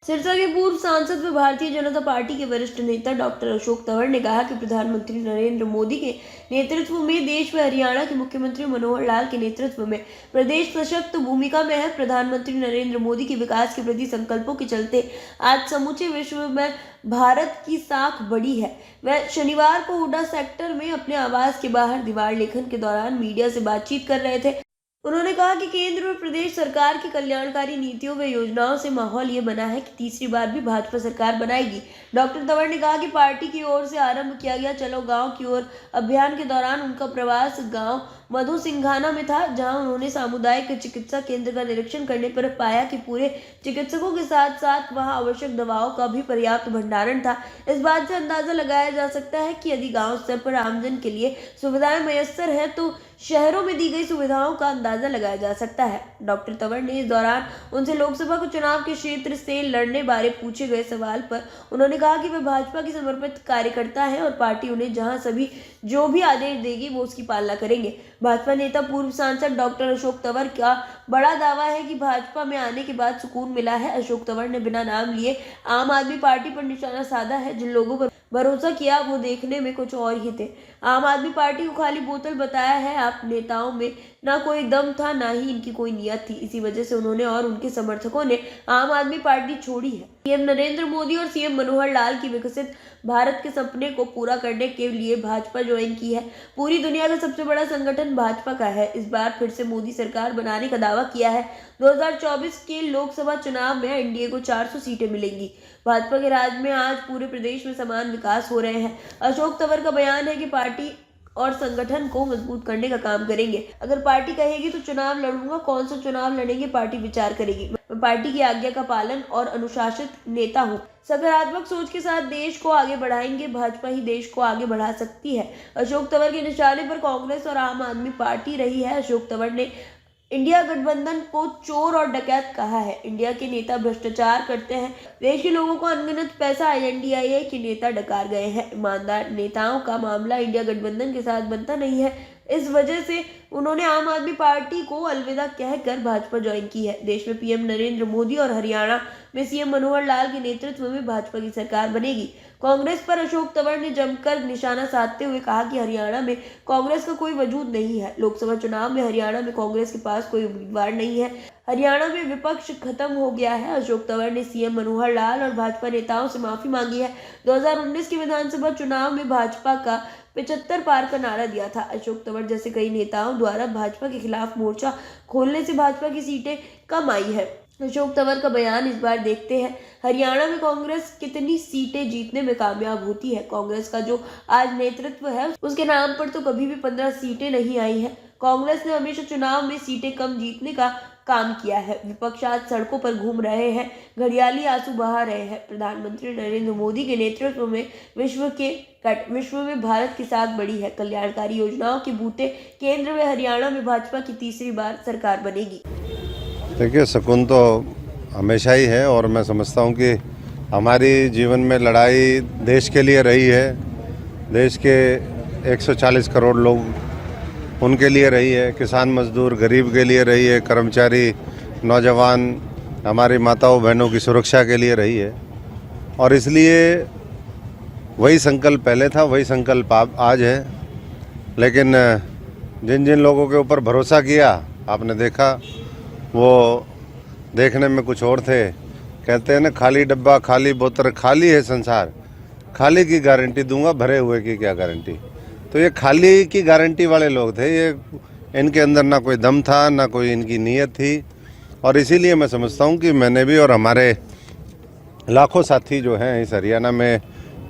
सिरसा के पूर्व सांसद व भारतीय जनता पार्टी के वरिष्ठ नेता डॉक्टर अशोक तंवर ने कहा कि प्रधानमंत्री नरेंद्र मोदी के नेतृत्व में देश व हरियाणा के मुख्यमंत्री मनोहर लाल के नेतृत्व में प्रदेश सशक्त भूमिका में है। प्रधानमंत्री नरेंद्र मोदी के विकास के प्रति संकल्पों के चलते आज समूचे विश्व में भारत की साख बढ़ी है। वह शनिवार को हुडा सेक्टर में अपने आवास के बाहर दीवार लेखन के दौरान मीडिया से बातचीत कर रहे थे। उन्होंने कहा कि केंद्र व प्रदेश सरकार की कल्याणकारी नीतियों व योजनाओं से माहौल ये बना है कि तीसरी बार भी भाजपा सरकार बनाएगी। डॉक्टर तंवर ने कहा कि पार्टी की ओर से आरंभ किया गया चलो गांव की ओर अभियान के दौरान उनका प्रवास गांव मधु सिंघाना में था, जहां उन्होंने सामुदायिक चिकित्सा केंद्र का निरीक्षण करने पर पाया कि पूरे चिकित्सकों के साथ साथ वहां आवश्यक दवाओं का भी पर्याप्त भंडारण था। इस बात से अंदाजा लगाया जा सकता है कि यदि गांव स्तर पर आमजन के लिए सुविधाएं मयस्सर है तो शहरों में दी गई सुविधाओं का अंदाजा लगाया जा सकता है। डॉक्टर तंवर ने इस दौरान उनसे लोकसभा के चुनाव के क्षेत्र से लड़ने बारे पूछे गए सवाल पर उन्होंने कहा कि वे भाजपा की समर्पित कार्यकर्ता हैं और पार्टी उन्हें जहां सभी जो भी आदेश देगी वो उसकी पालना करेंगे। भाजपा नेता पूर्व सांसद डॉक्टर अशोक तंवर का बड़ा दावा है कि भाजपा में आने के बाद सुकून मिला है। अशोक तंवर ने बिना नाम लिए आम आदमी पार्टी पर निशाना साधा है। जिन लोगों पर भरोसा किया वो देखने में कुछ और ही थे। आम आदमी पार्टी को खाली बोतल बताया है। आप नेताओं में ना कोई दम था, ना ही इनकी कोई नियत थी। इसी वजह से उन्होंने और उनके समर्थकों ने आम आदमी पार्टी छोड़ी है। पीएम नरेंद्र मोदी और सीएम मनोहर लाल की विकसित भारत के सपने को पूरा करने के लिए भाजपा ज्वाइन की है। पूरी दुनिया का सबसे बड़ा संगठन भाजपा का है। इस बार फिर से मोदी सरकार बनाने का दावा किया है। 2024 के लोकसभा चुनाव में एनडीए को 400 सीटें मिलेंगी। भाजपा के राज में आज पूरे प्रदेश में समान विकास हो रहे हैं। अशोक तंवर का बयान है कि पार्टी और संगठन को मजबूत करने का काम करेंगे। अगर पार्टी कहेगी तो चुनाव लड़ूंगा, कौन सा चुनाव लड़ेंगे पार्टी विचार करेगी। मैं पार्टी की आज्ञा का पालन और अनुशासित नेता हूँ। सकारात्मक सोच के साथ देश को आगे बढ़ाएंगे। भाजपा ही देश को आगे बढ़ा सकती है। अशोक तंवर के निशाने पर कांग्रेस और आम आदमी पार्टी रही है। अशोक तंवर ने इंडिया गठबंधन को चोर और डकैत कहा है। इंडिया के नेता भ्रष्टाचार करते हैं। देश के लोगों को अनगिनत पैसा आईएनडीआईए के नेता डकार गए हैं। ईमानदार नेताओं का मामला इंडिया गठबंधन के साथ बनता नहीं है। इस वजह से उन्होंने आम आदमी पार्टी को अलविदा कहकर भाजपा ज्वाइन की है। देश में पीएम नरेंद्र मोदी और हरियाणा में सीएम मनोहर लाल के नेतृत्व में भाजपा की सरकार बनेगी। कांग्रेस पर अशोक तंवर ने जमकर निशाना साधते हुए कहा कि हरियाणा में कांग्रेस का कोई वजूद नहीं है। लोकसभा चुनाव में हरियाणा में कांग्रेस के पास कोई उम्मीदवार नहीं है। हरियाणा में विपक्ष खत्म हो गया है। अशोक तंवर ने सीएम मनोहर लाल और भाजपा नेताओं से माफी मांगी है। 2019 के विधानसभा चुनाव में भाजपा का 75 पार का नारा दिया था। अशोक तंवर जैसे कई नेताओं द्वारा भाजपा के खिलाफ मोर्चा खोलने से भाजपा की सीटें कम आई है। अशोक तंवर का बयान इस बार देखते हैं। हरियाणा में कांग्रेस कितनी सीटें जीतने में कामयाब होती है। कांग्रेस का जो आज नेतृत्व है उसके नाम पर तो कभी भी 15 सीटें नहीं आई हैं। कांग्रेस ने हमेशा चुनाव में सीटें कम जीतने का काम किया है। विपक्ष आज सड़कों पर घूम रहे हैं, घड़ियाली आंसू बहा रहे हैं। प्रधानमंत्री नरेंद्र मोदी के नेतृत्व में विश्व में भारत की साख बढ़ी है। कल्याणकारी योजनाओं के बूते केंद्र व हरियाणा में भाजपा की तीसरी बार सरकार बनेगी। देखिए, सुकून तो हमेशा ही है और मैं समझता हूँ कि हमारी जीवन में लड़ाई देश के लिए रही है। देश के 140 करोड़ लोग उनके लिए रही है, किसान मजदूर गरीब के लिए रही है, कर्मचारी नौजवान हमारी माताओं बहनों की सुरक्षा के लिए रही है। और इसलिए वही संकल्प पहले था, वही संकल्प आज है। लेकिन जिन जिन लोगों के ऊपर भरोसा किया आपने देखा, वो देखने में कुछ और थे। कहते हैं ना, खाली डब्बा खाली बोतल, खाली है संसार, खाली की गारंटी दूंगा, भरे हुए की क्या गारंटी। तो ये खाली की गारंटी वाले लोग थे। ये इनके अंदर ना कोई दम था, ना कोई इनकी नीयत थी। और इसीलिए मैं समझता हूँ कि मैंने भी और हमारे लाखों साथी जो हैं इस हरियाणा में,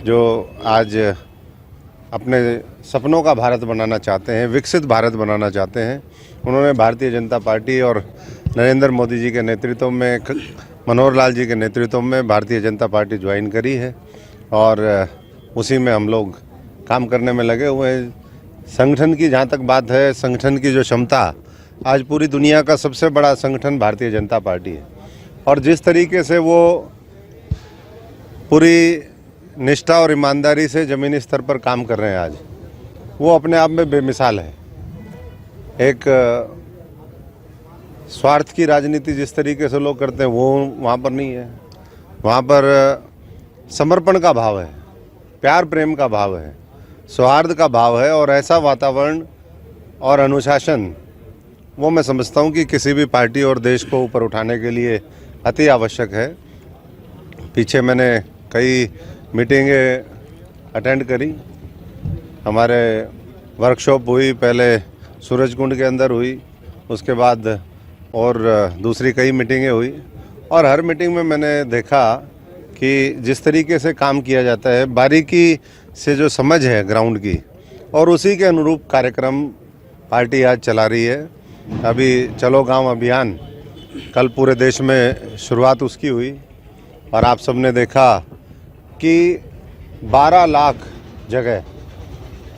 जो आज अपने सपनों का भारत बनाना चाहते हैं, विकसित भारत बनाना चाहते हैं, उन्होंने भारतीय जनता पार्टी और नरेंद्र मोदी जी के नेतृत्व में, मनोहर लाल जी के नेतृत्व में भारतीय जनता पार्टी ज्वाइन करी है और उसी में हम लोग काम करने में लगे हुए हैं। संगठन की जहाँ तक बात है, संगठन की जो क्षमता, आज पूरी दुनिया का सबसे बड़ा संगठन भारतीय जनता पार्टी है। और जिस तरीके से वो पूरी निष्ठा और ईमानदारी से ज़मीनी स्तर पर काम कर रहे हैं आज, वो अपने आप में बेमिसाल है। एक स्वार्थ की राजनीति जिस तरीके से लोग करते हैं वो वहाँ पर नहीं है। वहाँ पर समर्पण का भाव है, प्यार प्रेम का भाव है, सौहार्द का भाव है और ऐसा वातावरण और अनुशासन वो मैं समझता हूँ कि किसी भी पार्टी और देश को ऊपर उठाने के लिए अति आवश्यक है। पीछे मैंने कई मीटिंगें अटेंड करी, हमारे वर्कशॉप हुई, पहले सूरजकुंड के अंदर हुई, उसके बाद और दूसरी कई मीटिंगें हुई और हर मीटिंग में मैंने देखा कि जिस तरीके से काम किया जाता है, बारीकी से जो समझ है ग्राउंड की, और उसी के अनुरूप कार्यक्रम पार्टी आज चला रही है। अभी चलो गांव अभियान कल पूरे देश में शुरुआत उसकी हुई और आप सबने देखा कि 12 लाख जगह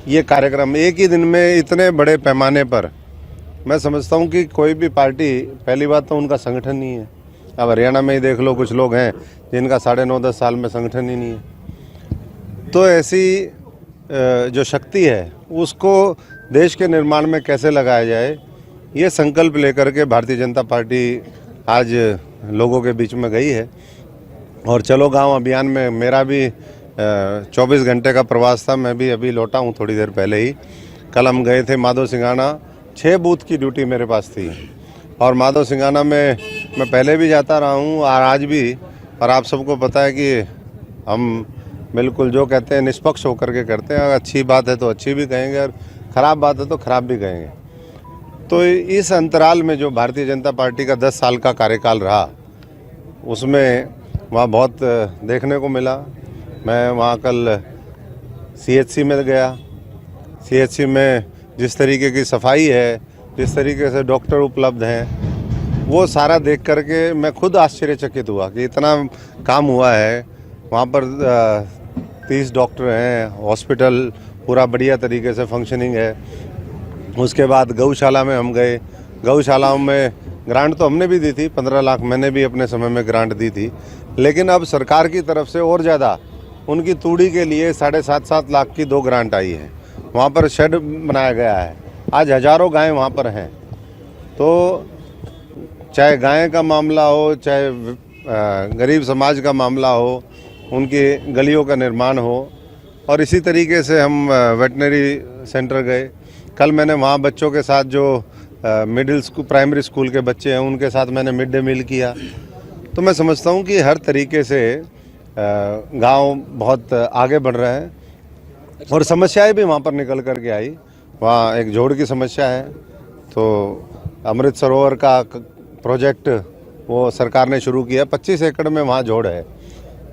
ये कार्यक्रम एक ही दिन में इतने बड़े पैमाने पर, मैं समझता हूँ कि कोई भी पार्टी, पहली बात तो उनका संगठन नहीं है। अब हरियाणा में ही देख लो, कुछ लोग हैं जिनका 9.5-10 साल में संगठन ही नहीं है। तो ऐसी जो शक्ति है उसको देश के निर्माण में कैसे लगाया जाए, ये संकल्प लेकर के भारतीय जनता पार्टी आज लोगों के बीच में गई है। और चलो गांव अभियान में मेरा भी 24 घंटे का प्रवास था, मैं भी अभी लौटा हूं थोड़ी देर पहले ही। कल हम गए थे माधो सिंघाना, 6 बूथ की ड्यूटी मेरे पास थी और माधो सिंघाना में मैं पहले भी जाता रहा हूं और आज भी। और आप सबको पता है कि हम बिल्कुल जो कहते हैं निष्पक्ष होकर के करते हैं। अगर अच्छी बात है तो अच्छी भी कहेंगे और ख़राब बात है तो ख़राब भी कहेंगे। तो इस अंतराल में जो भारतीय जनता पार्टी का 10 साल का कार्यकाल रहा, उसमें वहाँ बहुत देखने को मिला। मैं वहाँ कल CHC में गया, CHC में जिस तरीके की सफाई है, जिस तरीके से डॉक्टर उपलब्ध हैं, वो सारा देख करके मैं खुद आश्चर्यचकित हुआ कि इतना काम हुआ है। वहाँ पर 30 डॉक्टर हैं, हॉस्पिटल पूरा बढ़िया तरीके से फंक्शनिंग है। उसके बाद गौशाला में हम गए, गौशालाओं में ग्रांट तो हमने भी दी थी, 15 लाख मैंने भी अपने समय में ग्रांट दी थी, लेकिन अब सरकार की तरफ से और ज़्यादा उनकी तूड़ी के लिए 7.5-7 लाख की 2 ग्रांट आई है। वहाँ पर शेड बनाया गया है, आज हज़ारों गायें वहाँ पर हैं। तो चाहे गाय का मामला हो, चाहे गरीब समाज का मामला हो, उनकी गलियों का निर्माण हो, और इसी तरीके से हम वेटनरी सेंटर गए। कल मैंने वहाँ बच्चों के साथ जो मिडिल स्कूल, प्राइमरी स्कूल के बच्चे हैं, उनके साथ मैंने मिड डे मील किया। तो मैं समझता हूँ कि हर तरीके से गांव बहुत आगे बढ़ रहा है और समस्याएं भी वहाँ पर निकल कर के आई। वहाँ एक जोड़ की समस्या है, तो अमृत सरोवर का प्रोजेक्ट वो सरकार ने शुरू किया। 25 एकड़ में वहाँ जोड़ है,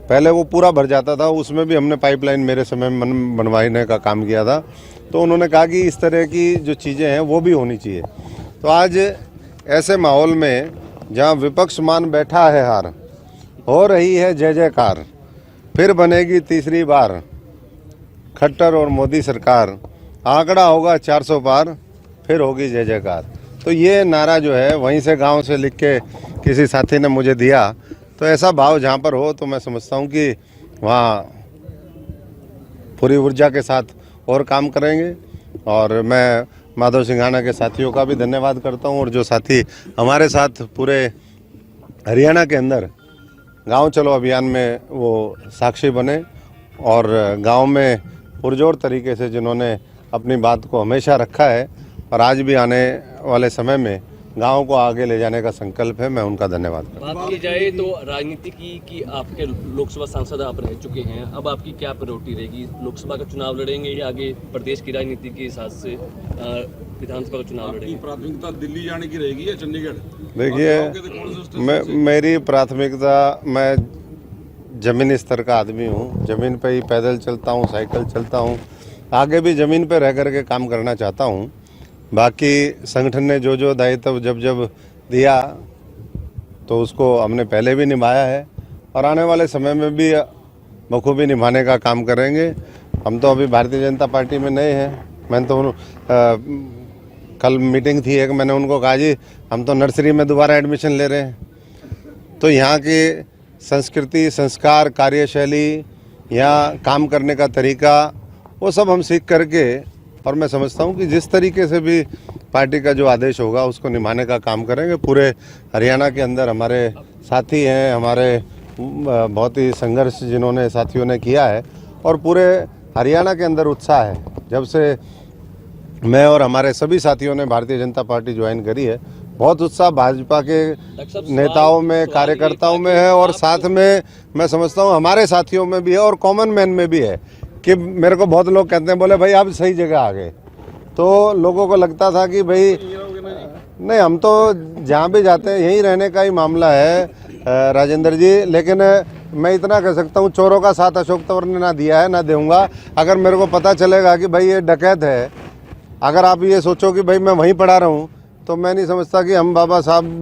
पहले वो पूरा भर जाता था, उसमें भी हमने पाइपलाइन मेरे समय में बनवाने का काम किया था। तो उन्होंने कहा कि इस तरह की जो चीज़ें हैं वो भी होनी चाहिए। तो आज ऐसे माहौल में जहाँ विपक्ष मान बैठा है हार, हो रही है जय जयकार, फिर बनेगी तीसरी बार खट्टर और मोदी सरकार, आंकड़ा होगा 400 पार, फिर होगी जय जयकार। तो ये नारा जो है वहीं से गांव से लिख के किसी साथी ने मुझे दिया। तो ऐसा भाव जहाँ पर हो तो मैं समझता हूँ कि वहाँ पूरी ऊर्जा के साथ और काम करेंगे। और मैं माधव सिंघाना के साथियों का भी धन्यवाद करता हूँ, और जो साथी हमारे साथ पूरे हरियाणा के अंदर गांव चलो अभियान में वो साक्षी बने, और गांव में पुरजोर तरीके से जिन्होंने अपनी बात को हमेशा रखा है और आज भी आने वाले समय में गांव को आगे ले जाने का संकल्प है, मैं उनका धन्यवाद करता हूं। बात की जाए तो राजनीति की कि आपके लोकसभा सांसद आप रह चुके हैं, अब आपकी क्या प्रायोरिटी रहेगी? लोकसभा का चुनाव लड़ेंगे या आगे प्रदेश की राजनीति के हिसाब से विधानसभा का चुनाव लड़ेंगे? प्राथमिकता दिल्ली जाने की रहेगी या चंडीगढ़? देखिए, मेरी प्राथमिकता, मैं ज़मीनी स्तर का आदमी हूँ, ज़मीन पे ही पैदल चलता हूँ, साइकिल चलता हूँ, आगे भी ज़मीन पे रह कर के काम करना चाहता हूँ। बाकी संगठन ने जो जो दायित्व जब जब दिया तो उसको हमने पहले भी निभाया है और आने वाले समय में भी बखूबी निभाने का काम करेंगे। हम तो अभी भारतीय जनता पार्टी में नए हैं। मैंने तो कल मीटिंग थी एक, मैंने उनको कहा जी हम तो नर्सरी में दोबारा एडमिशन ले रहे हैं। तो यहाँ की संस्कृति, संस्कार, कार्यशैली, यहाँ काम करने का तरीका, वो सब हम सीख करके, और मैं समझता हूँ कि जिस तरीके से भी पार्टी का जो आदेश होगा उसको निभाने का काम करेंगे। पूरे हरियाणा के अंदर हमारे साथी हैं, हमारे बहुत ही संघर्ष जिन्होंने साथियों ने किया है और पूरे हरियाणा के अंदर उत्साह है। जब से मैं और हमारे सभी साथियों ने भारतीय जनता पार्टी ज्वाइन करी है, बहुत उत्साह भाजपा के नेताओं में, कार्यकर्ताओं में है और साथ में मैं समझता हूँ हमारे साथियों में भी है और कॉमन मैन में भी है कि मेरे को बहुत लोग कहते हैं, बोले भाई आप सही जगह आ गए। तो लोगों को लगता था कि भाई नहीं, हम तो जहाँ भी जाते हैं यहीं रहने का ही मामला है राजेंद्र जी। लेकिन मैं इतना कह सकता हूँ, चोरों का साथ अशोक तंवर ने ना दिया है ना दूंगा। अगर मेरे को पता चलेगा कि भाई ये डकैत है, अगर आप ये सोचो कि भाई मैं वहीं पड़ा रहा हूँ, तो मैं नहीं समझता कि हम बाबा साहब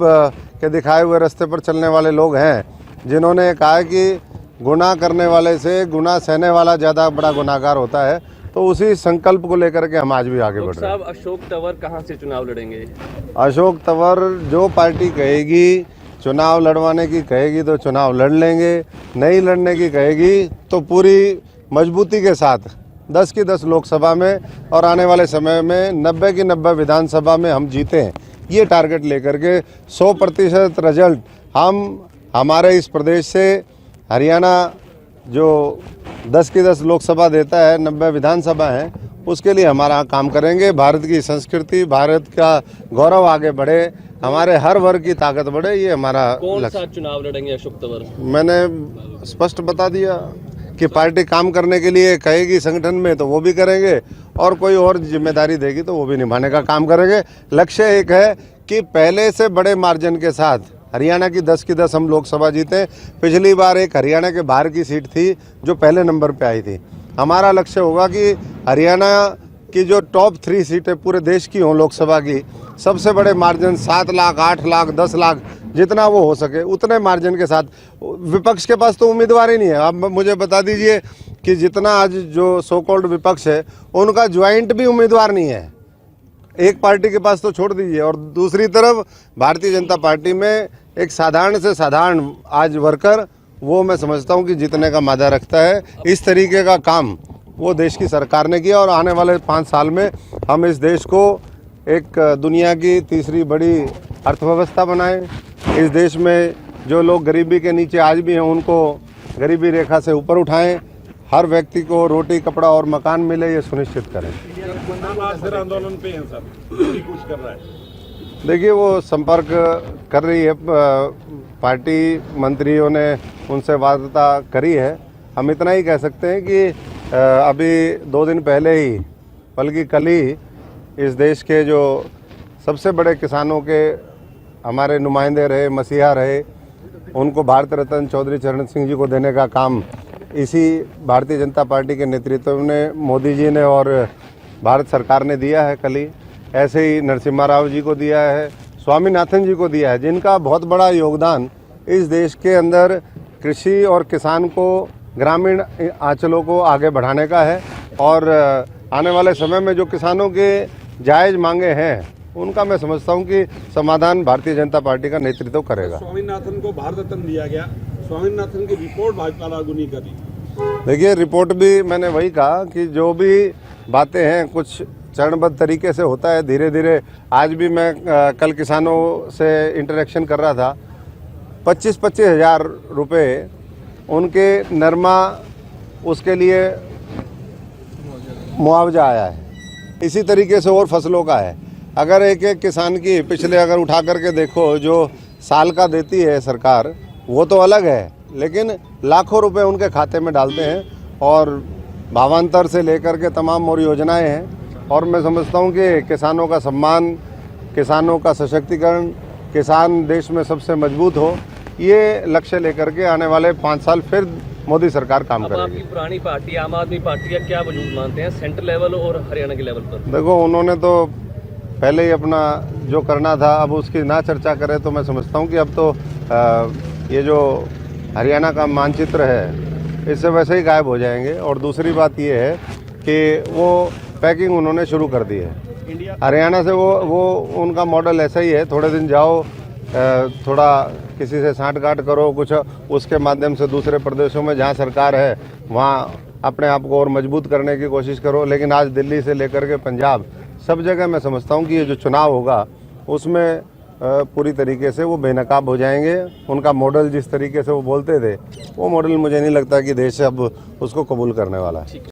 के दिखाए हुए रास्ते पर चलने वाले लोग हैं, जिन्होंने कहा है कि गुनाह करने वाले से गुनाह सहने वाला ज़्यादा बड़ा गुनाहगार होता है। तो उसी संकल्प को लेकर के हम आज भी आगे बढ़ रहे हैं। अशोक तंवर कहाँ से चुनाव लड़ेंगे? अशोक तंवर जो पार्टी कहेगी चुनाव लड़वाने की कहेगी तो चुनाव लड़ लेंगे, नहीं लड़ने की कहेगी तो पूरी मजबूती के साथ 10 की 10 लोकसभा में और आने वाले समय में 90 की 90 विधानसभा में हम जीते हैं। ये टारगेट लेकर के 100% रिजल्ट हम हमारे इस प्रदेश से हरियाणा जो 10 की 10 लोकसभा देता है, 90 विधानसभा है, उसके लिए हमारा काम करेंगे। भारत की संस्कृति, भारत का गौरव आगे बढ़े, हमारे हर वर्ग की ताकत बढ़े, ये हमारा कौन लक्ष्य। सा चुनाव लड़ेंगे अशोक तंवर? मैंने स्पष्ट बता दिया कि पार्टी काम करने के लिए कहेगी संगठन में तो वो भी करेंगे और कोई और जिम्मेदारी देगी तो वो भी निभाने का काम करेंगे। लक्ष्य एक है कि पहले से बड़े मार्जिन के साथ हरियाणा की 10 की 10 हम लोकसभा जीते। पिछली बार एक हरियाणा के बाहर की सीट थी जो पहले नंबर पे आई थी। हमारा लक्ष्य होगा कि हरियाणा की जो टॉप 3 सीटें पूरे देश की हों लोकसभा की, सबसे बड़े मार्जिन 7 लाख, 8 लाख, 10 लाख, जितना वो हो सके उतने मार्जिन के साथ। विपक्ष के पास तो उम्मीदवार ही नहीं है। अब मुझे बता दीजिए कि जितना आज जो सो कॉल्ड विपक्ष है, उनका ज्वाइंट भी उम्मीदवार नहीं है। एक पार्टी के पास तो छोड़ दीजिए, और दूसरी तरफ भारतीय जनता पार्टी में एक साधारण से साधारण आज वर्कर, वो मैं समझता हूँ कि जीतने का मादा रखता है। इस तरीके का काम वो देश की सरकार ने किया और आने वाले 5 साल में हम इस देश को एक दुनिया की तीसरी बड़ी अर्थव्यवस्था बनाएं। इस देश में जो लोग गरीबी के नीचे आज भी हैं, उनको गरीबी रेखा से ऊपर उठाएं। हर व्यक्ति को रोटी, कपड़ा और मकान मिले, ये सुनिश्चित करें। आंदोलन पे हैं सर, पूरी कोशिश कर रहा है। देखिए, वो संपर्क कर रही है, पार्टी मंत्रियों ने उनसे वार्ता करी है। हम इतना ही कह सकते हैं कि अभी 2 दिन पहले ही, बल्कि कल ही, इस देश के जो सबसे बड़े किसानों के हमारे नुमाइंदे रहे, मसीहा रहे, उनको भारत रत्न चौधरी चरण सिंह जी को देने का काम इसी भारतीय जनता पार्टी के नेतृत्व में मोदी जी ने और भारत सरकार ने दिया है। कल ही ऐसे ही नरसिम्हा राव जी को दिया है, स्वामीनाथन जी को दिया है, जिनका बहुत बड़ा योगदान इस देश के अंदर कृषि और किसान को, ग्रामीण अंचलों को आगे बढ़ाने का है। और आने वाले समय में जो किसानों के जायज़ मांगे हैं, उनका मैं समझता हूं कि समाधान भारतीय जनता पार्टी का नेतृत्व करेगा। स्वामीनाथन को भारत रत्न दिया गया, स्वामीनाथन की रिपोर्ट भाजपा लागू नहीं करी। देखिए, रिपोर्ट भी मैंने वही कहा कि जो भी बातें हैं कुछ चरणबद्ध तरीके से होता है, धीरे धीरे। आज भी मैं कल किसानों से इंटरेक्शन कर रहा था, 25-25 हज़ार रुपये उनके नरमा, उसके लिए मुआवजा आया है। इसी तरीके से और फसलों का है। अगर एक एक किसान की पिछले अगर उठा करके देखो, जो साल का देती है सरकार, वो तो अलग है, लेकिन लाखों रुपए उनके खाते में डालते हैं। और भावांतर से लेकर के तमाम और योजनाएं हैं। और मैं समझता हूँ कि किसानों का सम्मान, किसानों का सशक्तिकरण, किसान देश में सबसे मजबूत हो, ये लक्ष्य लेकर के आने वाले 5 साल फिर मोदी सरकार काम करेगी। आपकी पुरानी पार्टी आम आदमी पार्टी का क्या वजूद मानते हैं सेंट्रल लेवल और हरियाणा के लेवल पर? देखो, उन्होंने तो पहले ही अपना जो करना था, अब उसकी ना चर्चा करें तो मैं समझता हूँ कि अब तो ये जो हरियाणा का मानचित्र है, इससे वैसे ही गायब हो जाएंगे। और दूसरी बात ये है कि वो पैकिंग उन्होंने शुरू कर दी है हरियाणा से। वो उनका मॉडल ऐसा ही है, थोड़े दिन जाओ, थोड़ा किसी से साँठ-गाँठ करो कुछ, उसके माध्यम से दूसरे प्रदेशों में जहाँ सरकार है वहाँ अपने आप को और मजबूत करने की कोशिश करो। लेकिन आज दिल्ली से लेकर के पंजाब, सब जगह मैं समझता हूँ कि ये जो चुनाव होगा, उसमें पूरी तरीके से वो बेनकाब हो जाएंगे। उनका मॉडल जिस तरीके से वो बोलते थे वो मॉडल मुझे नहीं लगता कि देश अब उसको कबूल करने वाला है।